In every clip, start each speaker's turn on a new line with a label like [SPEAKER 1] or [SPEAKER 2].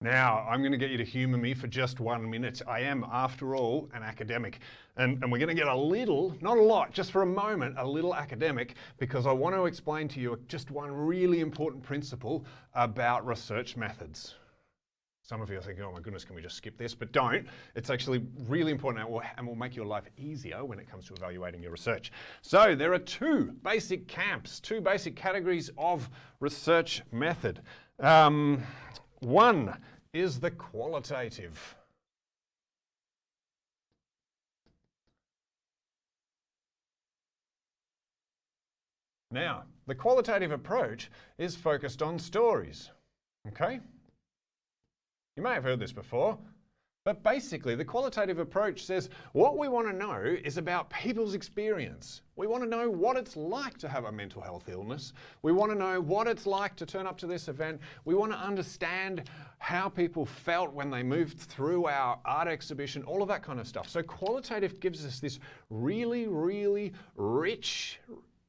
[SPEAKER 1] Now, I'm going to get you to humour me for just 1 minute. I am, after all, an academic. And we're going to get a little, not a lot, just for a moment, a little academic, because I want to explain to you just one really important principle about research methods. Some of you are thinking, oh my goodness, can we just skip this? But don't. It's actually really important and will make your life easier when it comes to evaluating your research. So there are two basic camps, two basic categories of research method. One is the qualitative. Now, the qualitative approach is focused on stories, okay? You may have heard this before, but basically the qualitative approach says what we want to know is about people's experience. We want to know what it's like to have a mental health illness. We want to know what it's like to turn up to this event. We want to understand how people felt when they moved through our art exhibition, all of that kind of stuff. So qualitative gives us this really, really rich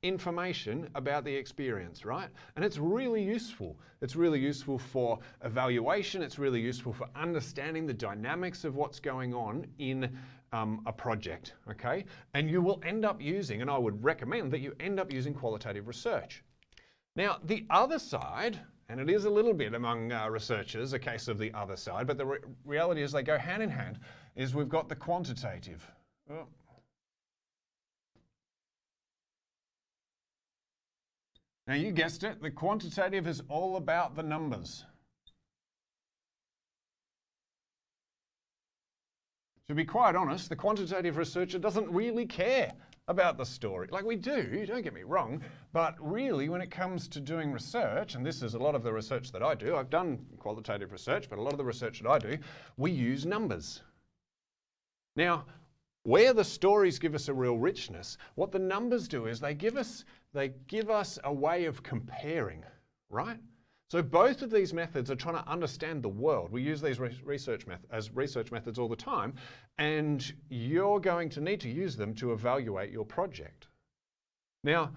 [SPEAKER 1] information about the experience, right? And it's really useful. It's really useful for evaluation. It's really useful for understanding the dynamics of what's going on in a project, okay? And you will end up using, and I would recommend that you end up using qualitative research. Now, the other side, and it is a little bit among researchers, a case of the other side, but the reality is they go hand in hand, is we've got the quantitative. Oh. Now you guessed it, the quantitative is all about the numbers. To be quite honest, the quantitative researcher doesn't really care about the story. Like we do, don't get me wrong, but really when it comes to doing research, and this is a lot of the research that I do, I've done qualitative research, but a lot of the research that I do, we use numbers. Now, where the stories give us a real richness, what the numbers do is they give us a way of comparing, right? So both of these methods are trying to understand the world. We use these research methods all the time, and you're going to need to use them to evaluate your project. Now,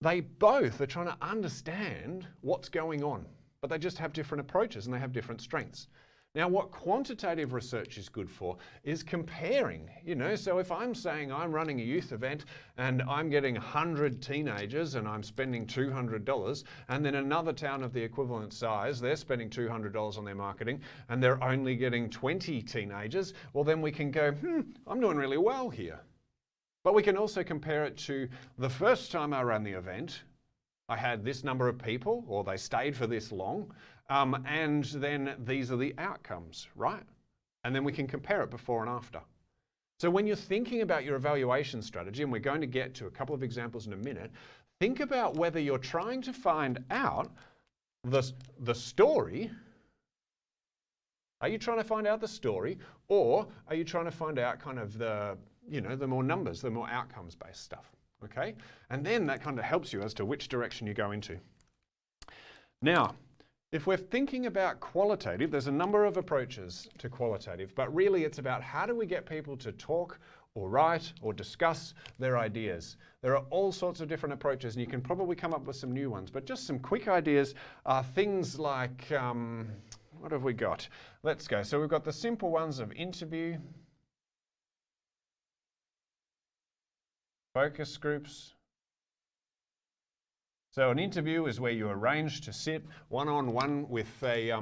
[SPEAKER 1] they both are trying to understand what's going on, but they just have different approaches and they have different strengths. Now, what quantitative research is good for is comparing, so if I'm saying I'm running a youth event and I'm getting 100 teenagers and I'm spending $200, and then another town of the equivalent size, they're spending $200 on their marketing and they're only getting 20 teenagers, well then we can go, I'm doing really well here. But we can also compare it to the first time I ran the event, I had this number of people, or they stayed for this long, and then these are the outcomes, right? And then we can compare it before and after. So when you're thinking about your evaluation strategy, and we're going to get to a couple of examples in a minute, think about whether you're trying to find out the story. Are you trying to find out the story, or are you trying to find out kind of the more numbers, the more outcomes-based stuff? Okay, and then that kind of helps you as to which direction you go into. Now, if we're thinking about qualitative, there's a number of approaches to qualitative, but really it's about how do we get people to talk or write or discuss their ideas. There are all sorts of different approaches, and you can probably come up with some new ones, but just some quick ideas are things like, what have we got? Let's go. So we've got the simple ones of interview, focus groups. So an interview is where you arrange to sit one-on-one with a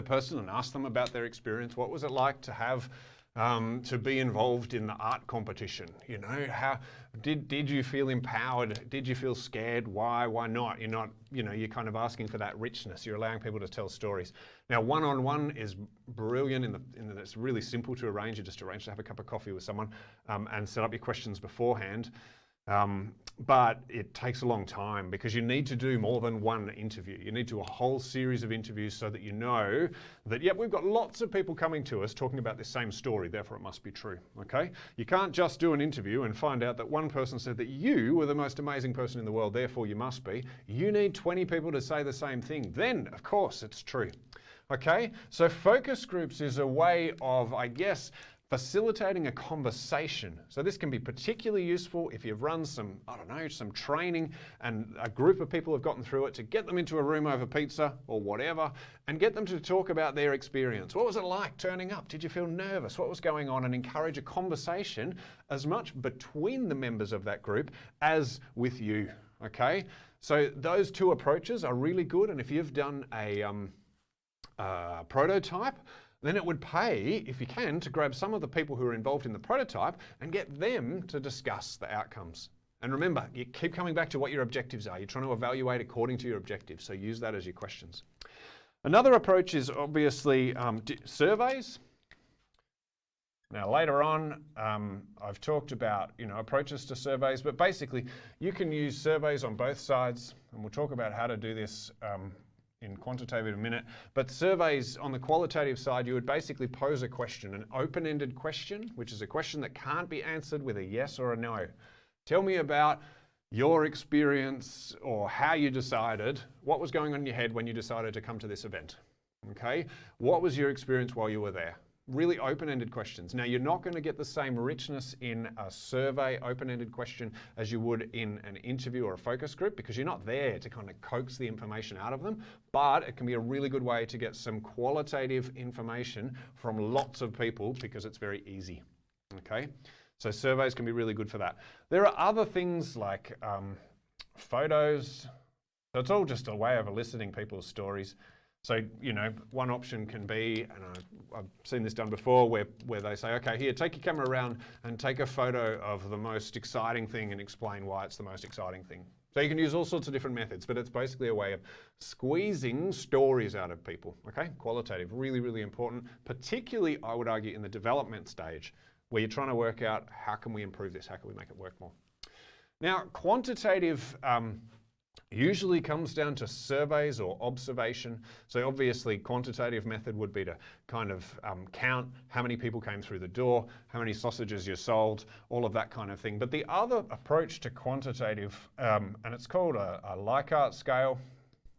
[SPEAKER 1] person and ask them about their experience. What was it like to have to be involved in the art competition? How did you feel empowered? Did you feel scared? Why not? You're kind of asking for that richness. You're allowing people to tell stories. Now, one-on-one is brilliant in that it's really simple to arrange. You just arrange to have a cup of coffee with someone and set up your questions beforehand. But it takes a long time because you need to do more than one interview. You need to do a whole series of interviews so that you know that, yep, we've got lots of people coming to us talking about this same story, therefore it must be true, okay? You can't just do an interview and find out that one person said that you were the most amazing person in the world, therefore you must be. You need 20 people to say the same thing. Then, of course, it's true. Okay, so focus groups is a way of, I guess, Facilitating a conversation. So this can be particularly useful if you've run some, I don't know, some training and a group of people have gotten through it, to get them into a room over pizza or whatever and get them to talk about their experience. What was it like turning up? Did you feel nervous? What was going on? And encourage a conversation as much between the members of that group as with you, okay? So those two approaches are really good, and if you've done a prototype, then it would pay, if you can, to grab some of the people who are involved in the prototype and get them to discuss the outcomes. And remember, you keep coming back to what your objectives are. You're trying to evaluate according to your objectives, so use that as your questions. Another approach is obviously surveys. Now later on, I've talked about approaches to surveys, but basically you can use surveys on both sides, and we'll talk about how to do this in quantitative in a minute. But surveys on the qualitative side, you would basically pose a question, an open-ended question, which is a question that can't be answered with a yes or a no. Tell me about your experience or how you decided, what was going on in your head when you decided to come to this event. Okay? What was your experience while you were there? Really open-ended questions. Now, you're not going to get the same richness in a survey open-ended question as you would in an interview or a focus group, because you're not there to kind of coax the information out of them, but it can be a really good way to get some qualitative information from lots of people because it's very easy. Okay? So surveys can be really good for that. There are other things like photos. So it's all just a way of eliciting people's stories. So, one option can be, and I've seen this done before, where they say, okay, here, take your camera around and take a photo of the most exciting thing and explain why it's the most exciting thing. So you can use all sorts of different methods, but it's basically a way of squeezing stories out of people, okay? Qualitative, really, really important, particularly, I would argue, in the development stage, where you're trying to work out, how can we improve this? How can we make it work more? Now, quantitative usually comes down to surveys or observation. So obviously quantitative method would be to kind of count how many people came through the door, how many sausages you sold, all of that kind of thing. But the other approach to quantitative, and it's called a Likert scale.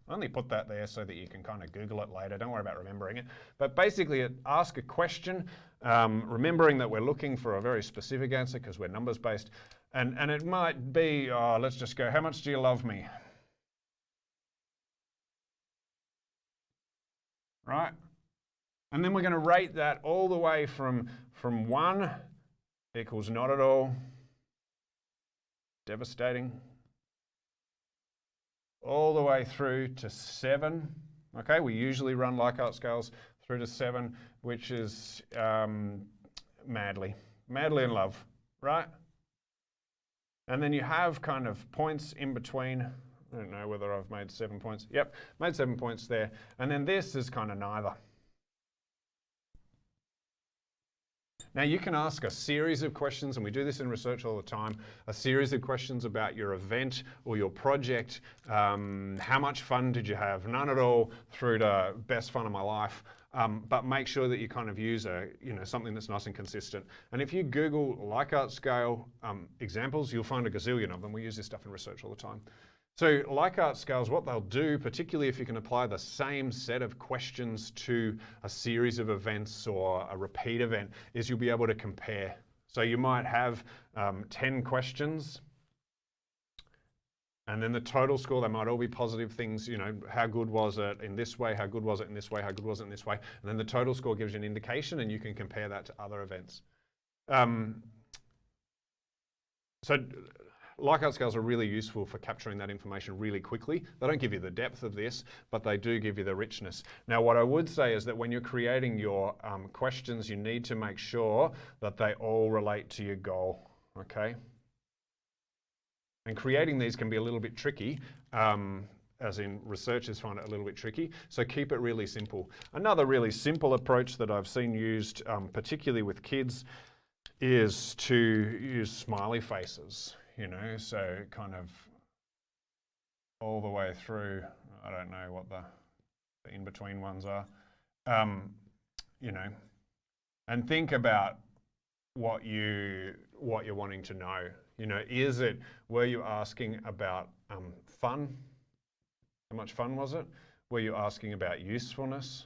[SPEAKER 1] I only put that there so that you can kind of Google it later. Don't worry about remembering it. But basically, ask a question, remembering that we're looking for a very specific answer because we're numbers based. And it might be, let's just go, how much do you love me? Right? And then we're going to rate that all the way from 1 equals not at all, devastating, all the way through to 7. Okay, we usually run Likert scales through to 7, which is madly in love, right? And then you have kind of points in between. I don't know whether I've made 7 points. Yep, made 7 points there. And then this is kind of neither. Now you can ask a series of questions, and we do this in research all the time, a series of questions about your event or your project. How much fun did you have? None at all, through to best fun of my life. But make sure that you kind of use something that's nice and consistent. And if you Google Likert scale examples, you'll find a gazillion of them. We use this stuff in research all the time. So Likert scales, what they'll do, particularly if you can apply the same set of questions to a series of events or a repeat event, is you'll be able to compare. So you might have 10 questions, and then the total score, they might all be positive things, how good was it in this way, how good was it in this way, how good was it in this way, and then the total score gives you an indication, and you can compare that to other events. So Likert scales are really useful for capturing that information really quickly. They don't give you the depth of this, but they do give you the richness. Now, what I would say is that when you're creating your questions, you need to make sure that they all relate to your goal, okay? And creating these can be a little bit tricky, as in researchers find it a little bit tricky, so keep it really simple. Another really simple approach that I've seen used, particularly with kids, is to use smiley faces. So kind of all the way through. I don't know what the in-between ones are. And think about what you're wanting to know. Were you asking about fun? How much fun was it? Were you asking about usefulness?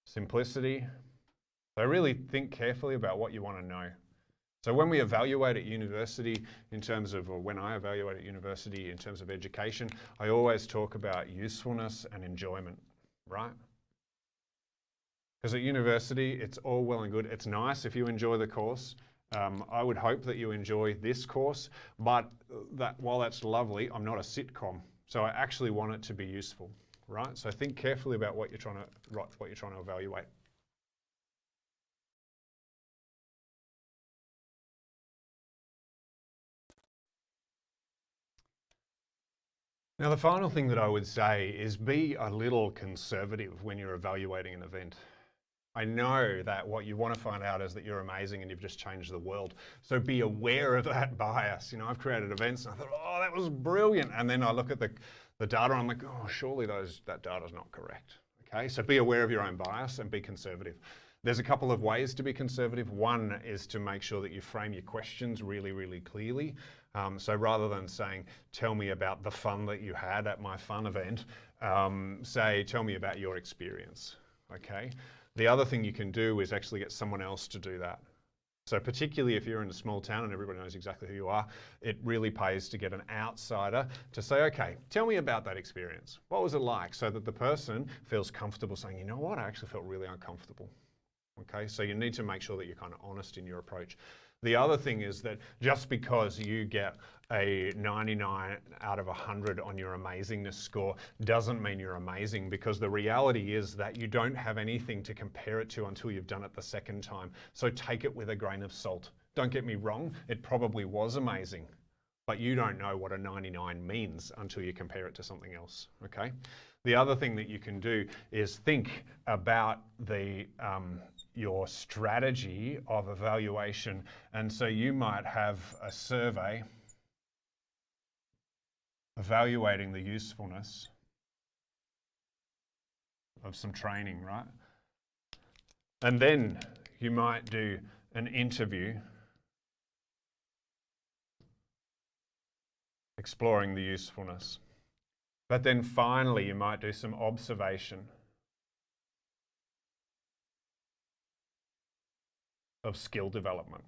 [SPEAKER 1] Simplicity. So really think carefully about what you want to know. So when we evaluate at university in terms of, or when I evaluate at university in terms of education, I always talk about usefulness and enjoyment, right? Because at university, it's all well and good. It's nice if you enjoy the course. I would hope that you enjoy this course, but while that's lovely, I'm not a sitcom. So I actually want it to be useful, right? So think carefully about what you're trying to evaluate. Now, the final thing that I would say is be a little conservative when you're evaluating an event. I know that what you want to find out is that you're amazing and you've just changed the world. So be aware of that bias. You know, I've created events and I thought, oh, that was brilliant. And then I look at the data and I'm like, oh, surely that data's not correct. Okay, so be aware of your own bias and be conservative. There's a couple of ways to be conservative. One is to make sure that you frame your questions really, really clearly. So rather than saying, tell me about the fun that you had at my fun event, say, tell me about your experience, okay? The other thing you can do is actually get someone else to do that. So particularly if you're in a small town and everybody knows exactly who you are, it really pays to get an outsider to say, okay, tell me about that experience. What was it like? So that the person feels comfortable saying, you know what, I actually felt really uncomfortable. Okay, so you need to make sure that you're kind of honest in your approach. The other thing is that just because you get a 99 out of 100 on your amazingness score doesn't mean you're amazing, because the reality is that you don't have anything to compare it to until you've done it the second time. So take it with a grain of salt. Don't get me wrong, it probably was amazing, but you don't know what a 99 means until you compare it to something else, okay? The other thing that you can do is think about your strategy of evaluation. And so you might have a survey evaluating the usefulness of some training, right? And then you might do an interview exploring the usefulness. But then finally, you might do some observation of skill development.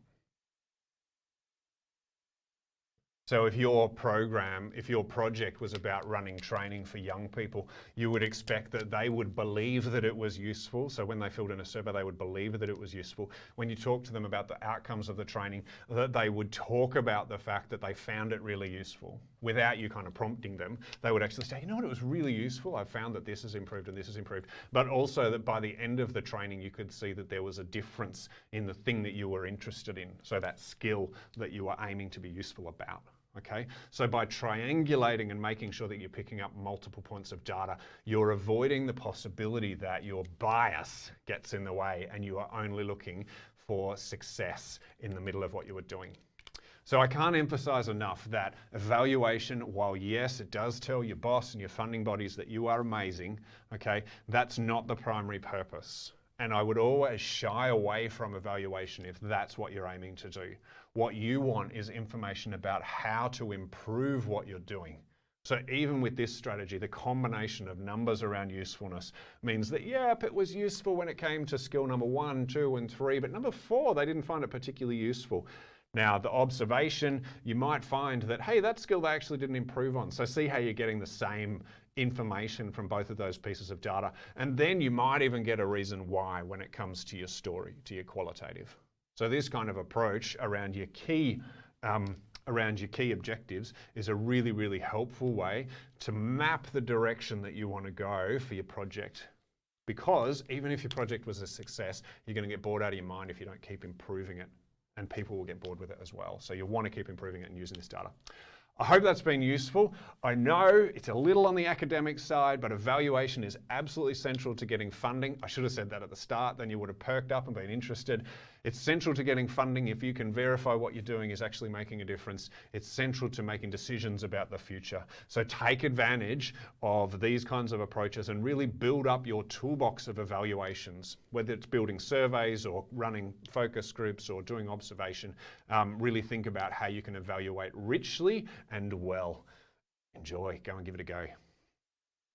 [SPEAKER 1] So if your project was about running training for young people, you would expect that they would believe that it was useful. So when they filled in a survey, they would believe that it was useful. When you talk to them about the outcomes of the training, that they would talk about the fact that they found it really useful without you kind of prompting them. They would actually say, you know what, it was really useful. I found that this has improved and this has improved. But also that by the end of the training, you could see that there was a difference in the thing that you were interested in. So that skill that you were aiming to be useful about. Okay, so by triangulating and making sure that you're picking up multiple points of data, you're avoiding the possibility that your bias gets in the way and you are only looking for success in the middle of what you were doing. So I can't emphasize enough that evaluation, while yes, it does tell your boss and your funding bodies that you are amazing, okay, that's not the primary purpose. And I would always shy away from evaluation if that's what you're aiming to do. What you want is information about how to improve what you're doing. So even with this strategy, the combination of numbers around usefulness means that, yep, it was useful when it came to skill number 1, 2, and 3, but number 4, they didn't find it particularly useful. Now, the observation, you might find that, hey, that skill they actually didn't improve on. So see how you're getting the same information from both of those pieces of data. And then you might even get a reason why when it comes to your story, to your qualitative. So this kind of approach around your key objectives is a really, really helpful way to map the direction that you want to go for your project. Because even if your project was a success, you're going to get bored out of your mind if you don't keep improving it. And people will get bored with it as well. So you want to keep improving it and using this data. I hope that's been useful. I know it's a little on the academic side, but evaluation is absolutely central to getting funding. I should have said that at the start, then you would have perked up and been interested. It's central to getting funding if you can verify what you're doing is actually making a difference. It's central to making decisions about the future. So take advantage of these kinds of approaches and really build up your toolbox of evaluations, whether it's building surveys or running focus groups or doing observation. Really think about how you can evaluate richly and well. Enjoy, go and give it a go.